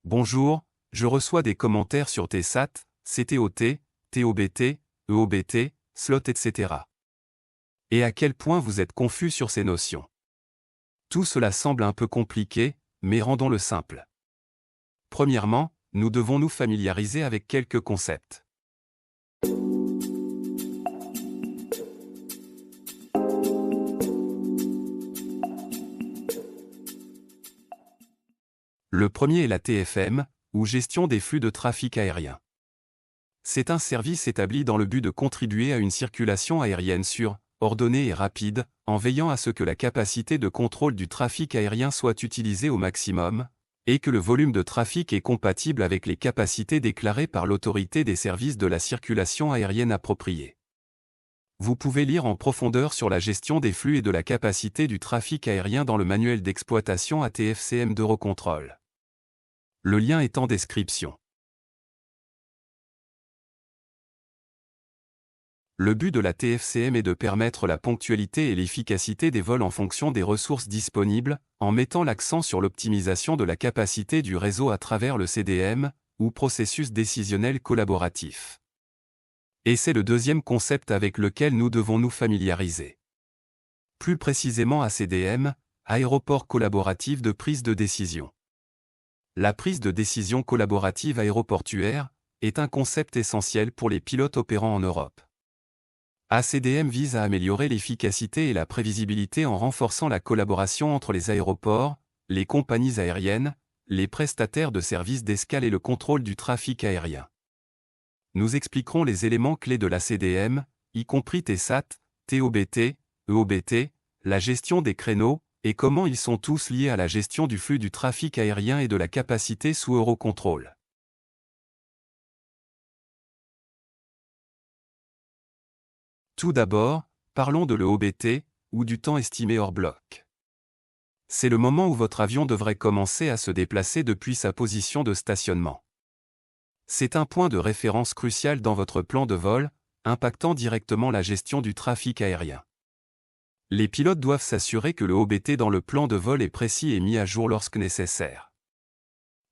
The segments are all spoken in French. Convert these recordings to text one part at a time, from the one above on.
Bonjour, je reçois des commentaires sur TSAT, CTOT, TOBT, EOBT, slot etc. Et à quel point vous êtes confus sur ces notions. Tout cela semble un peu compliqué, mais rendons-le simple. Premièrement, nous devons nous familiariser avec quelques concepts. Le premier est la TFM, ou gestion des flux de trafic aérien. C'est un service établi dans le but de contribuer à une circulation aérienne sûre, ordonnée et rapide, en veillant à ce que la capacité de contrôle du trafic aérien soit utilisée au maximum, et que le volume de trafic est compatible avec les capacités déclarées par l'autorité des services de la circulation aérienne appropriée. Vous pouvez lire en profondeur sur la gestion des flux et de la capacité du trafic aérien dans le manuel d'exploitation ATFCM d'Eurocontrol. Le lien est en description. Le but de la TFCM est de permettre la ponctualité et l'efficacité des vols en fonction des ressources disponibles, en mettant l'accent sur l'optimisation de la capacité du réseau à travers le CDM, ou processus décisionnel collaboratif. Et c'est le deuxième concept avec lequel nous devons nous familiariser. Plus précisément ACDM, aéroport collaboratif de prise de décision. La prise de décision collaborative aéroportuaire est un concept essentiel pour les pilotes opérant en Europe. ACDM vise à améliorer l'efficacité et la prévisibilité en renforçant la collaboration entre les aéroports, les compagnies aériennes, les prestataires de services d'escale et le contrôle du trafic aérien. Nous expliquerons les éléments clés de l'ACDM, y compris TSAT, TOBT, EOBT, la gestion des créneaux, et comment ils sont tous liés à la gestion du flux du trafic aérien et de la capacité sous Eurocontrol. Tout d'abord, parlons de l'EOBT, ou du temps estimé hors bloc. C'est le moment où votre avion devrait commencer à se déplacer depuis sa position de stationnement. C'est un point de référence crucial dans votre plan de vol, impactant directement la gestion du trafic aérien. Les pilotes doivent s'assurer que le OBT dans le plan de vol est précis et mis à jour lorsque nécessaire.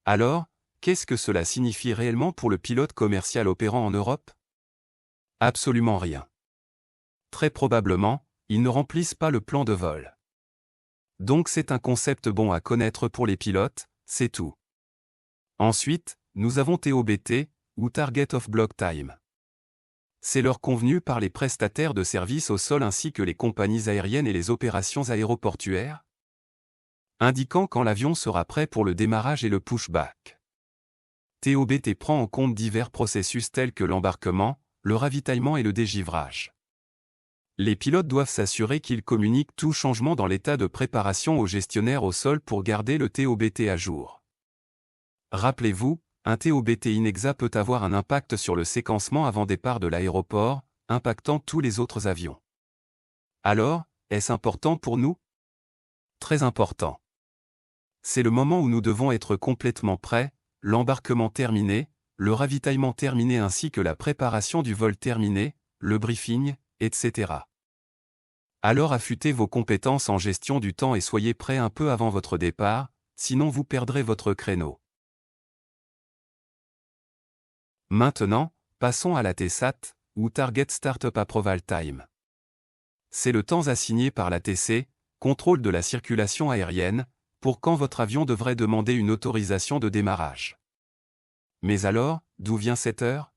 Alors, qu'est-ce que cela signifie réellement pour le pilote commercial opérant en Europe? Absolument rien. Très probablement, ils ne remplissent pas le plan de vol. Donc c'est un concept bon à connaître pour les pilotes, c'est tout. Ensuite, nous avons TOBT, ou Target of Block Time. C'est l'heure convenue par les prestataires de services au sol ainsi que les compagnies aériennes et les opérations aéroportuaires, indiquant quand l'avion sera prêt pour le démarrage et le pushback. TOBT prend en compte divers processus tels que l'embarquement, le ravitaillement et le dégivrage. Les pilotes doivent s'assurer qu'ils communiquent tout changement dans l'état de préparation au gestionnaire au sol pour garder le TOBT à jour. Rappelez-vous, un TOBT inexact peut avoir un impact sur le séquencement avant départ de l'aéroport, impactant tous les autres avions. Alors, est-ce important pour nous? Très important. C'est le moment où nous devons être complètement prêts, l'embarquement terminé, le ravitaillement terminé ainsi que la préparation du vol terminé, le briefing, etc. Alors affûtez vos compétences en gestion du temps et soyez prêts un peu avant votre départ, sinon vous perdrez votre créneau. Maintenant, passons à la TSAT, ou Target Startup Approval Time. C'est le temps assigné par l'ATC, contrôle de la circulation aérienne, pour quand votre avion devrait demander une autorisation de démarrage. Mais alors, d'où vient cette heure?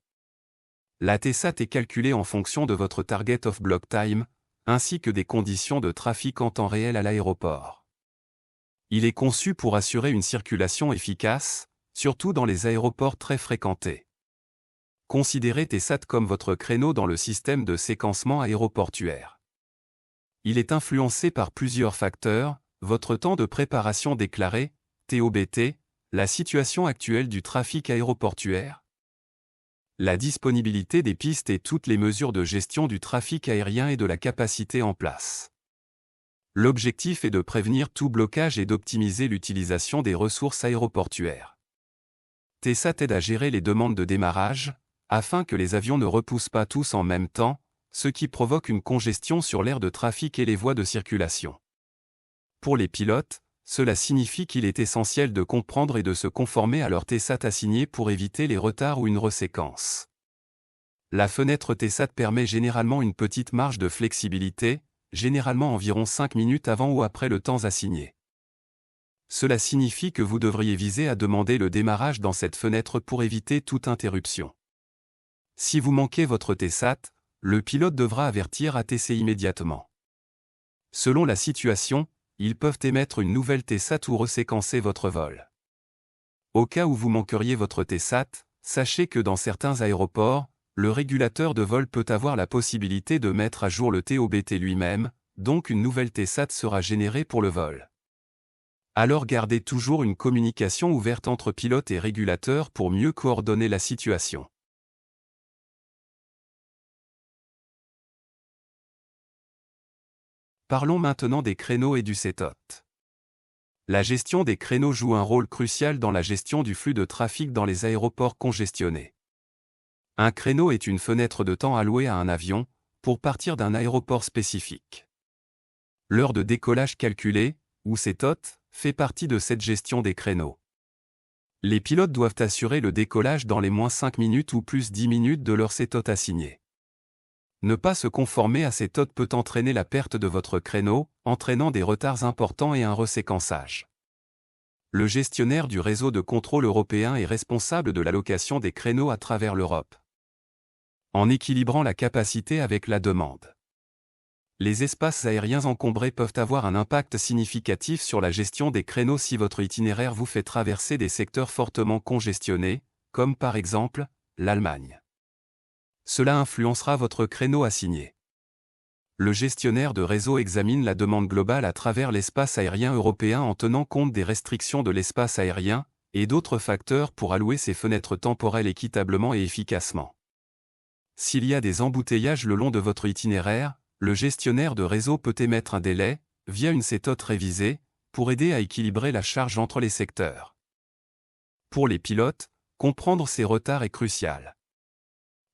La TSAT est calculée en fonction de votre Target of Block Time, ainsi que des conditions de trafic en temps réel à l'aéroport. Il est conçu pour assurer une circulation efficace, surtout dans les aéroports très fréquentés. Considérez TSAT comme votre créneau dans le système de séquencement aéroportuaire. Il est influencé par plusieurs facteurs, votre temps de préparation déclaré, TOBT, la situation actuelle du trafic aéroportuaire, la disponibilité des pistes et toutes les mesures de gestion du trafic aérien et de la capacité en place. L'objectif est de prévenir tout blocage et d'optimiser l'utilisation des ressources aéroportuaires. TSAT aide à gérer les demandes de démarrage, afin que les avions ne repoussent pas tous en même temps, ce qui provoque une congestion sur l'aire de trafic et les voies de circulation. Pour les pilotes, cela signifie qu'il est essentiel de comprendre et de se conformer à leur TSAT assigné pour éviter les retards ou une reséquence. La fenêtre TSAT permet généralement une petite marge de flexibilité, généralement environ 5 minutes avant ou après le temps assigné. Cela signifie que vous devriez viser à demander le démarrage dans cette fenêtre pour éviter toute interruption. Si vous manquez votre TSAT, le pilote devra avertir ATC immédiatement. Selon la situation, ils peuvent émettre une nouvelle TSAT ou reséquencer votre vol. Au cas où vous manqueriez votre TSAT, sachez que dans certains aéroports, le régulateur de vol peut avoir la possibilité de mettre à jour le TOBT lui-même, donc une nouvelle TSAT sera générée pour le vol. Alors gardez toujours une communication ouverte entre pilote et régulateur pour mieux coordonner la situation. Parlons maintenant des créneaux et du SETOT. La gestion des créneaux joue un rôle crucial dans la gestion du flux de trafic dans les aéroports congestionnés. Un créneau est une fenêtre de temps allouée à un avion, pour partir d'un aéroport spécifique. L'heure de décollage calculée, ou SETOT, fait partie de cette gestion des créneaux. Les pilotes doivent assurer le décollage dans les moins 5 minutes ou plus 10 minutes de leur SETOT assigné. Ne pas se conformer à SETOT peut entraîner la perte de votre créneau, entraînant des retards importants et un reséquençage. Le gestionnaire du réseau de contrôle européen est responsable de l'allocation des créneaux à travers l'Europe, en équilibrant la capacité avec la demande. Les espaces aériens encombrés peuvent avoir un impact significatif sur la gestion des créneaux si votre itinéraire vous fait traverser des secteurs fortement congestionnés, comme par exemple l'Allemagne. Cela influencera votre créneau assigné. Le gestionnaire de réseau examine la demande globale à travers l'espace aérien européen en tenant compte des restrictions de l'espace aérien et d'autres facteurs pour allouer ses fenêtres temporelles équitablement et efficacement. S'il y a des embouteillages le long de votre itinéraire, le gestionnaire de réseau peut émettre un délai, via une SETOT révisée, pour aider à équilibrer la charge entre les secteurs. Pour les pilotes, comprendre ces retards est crucial.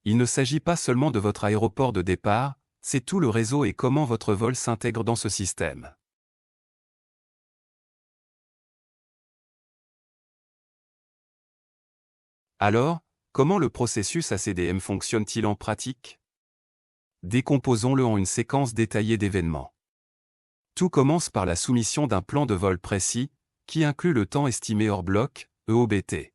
Il ne s'agit pas seulement de votre aéroport de départ, c'est tout le réseau et comment votre vol s'intègre dans ce système. Alors, comment le processus ACDM fonctionne-t-il en pratique? Décomposons-le en une séquence détaillée d'événements. Tout commence par la soumission d'un plan de vol précis, qui inclut le temps estimé hors bloc, EOBT.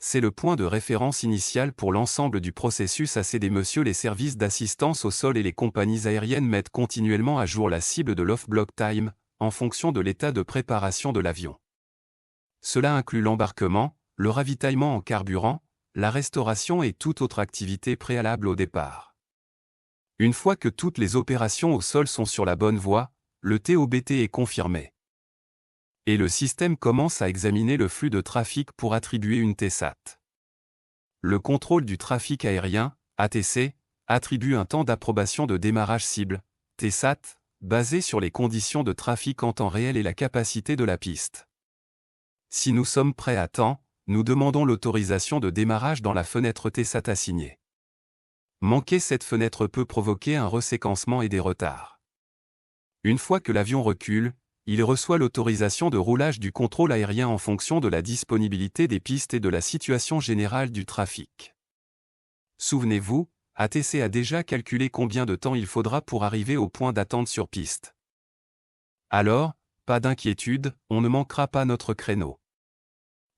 C'est le point de référence initial pour l'ensemble du processus ACD. Les services d'assistance au sol et les compagnies aériennes mettent continuellement à jour la cible de l'off-block time, en fonction de l'état de préparation de l'avion. Cela inclut l'embarquement, le ravitaillement en carburant, la restauration et toute autre activité préalable au départ. Une fois que toutes les opérations au sol sont sur la bonne voie, le TOBT est confirmé. Et le système commence à examiner le flux de trafic pour attribuer une TSAT. Le contrôle du trafic aérien, ATC, attribue un temps d'approbation de démarrage cible, TSAT, basé sur les conditions de trafic en temps réel et la capacité de la piste. Si nous sommes prêts à temps, nous demandons l'autorisation de démarrage dans la fenêtre TSAT assignée. Manquer cette fenêtre peut provoquer un reséquencement et des retards. Une fois que l'avion recule, il reçoit l'autorisation de roulage du contrôle aérien en fonction de la disponibilité des pistes et de la situation générale du trafic. Souvenez-vous, ATC a déjà calculé combien de temps il faudra pour arriver au point d'attente sur piste. Alors, pas d'inquiétude, on ne manquera pas notre créneau.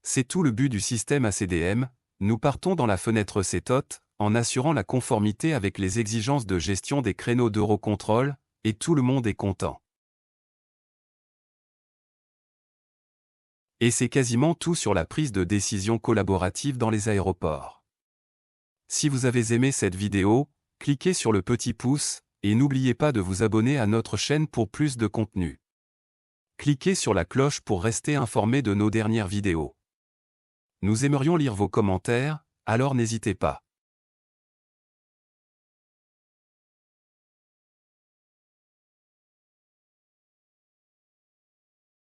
C'est tout le but du système ACDM, nous partons dans la fenêtre SETOT, en assurant la conformité avec les exigences de gestion des créneaux d'Eurocontrol, et tout le monde est content. Et c'est quasiment tout sur la prise de décision collaborative dans les aéroports. Si vous avez aimé cette vidéo, cliquez sur le petit pouce, et n'oubliez pas de vous abonner à notre chaîne pour plus de contenu. Cliquez sur la cloche pour rester informé de nos dernières vidéos. Nous aimerions lire vos commentaires, alors n'hésitez pas.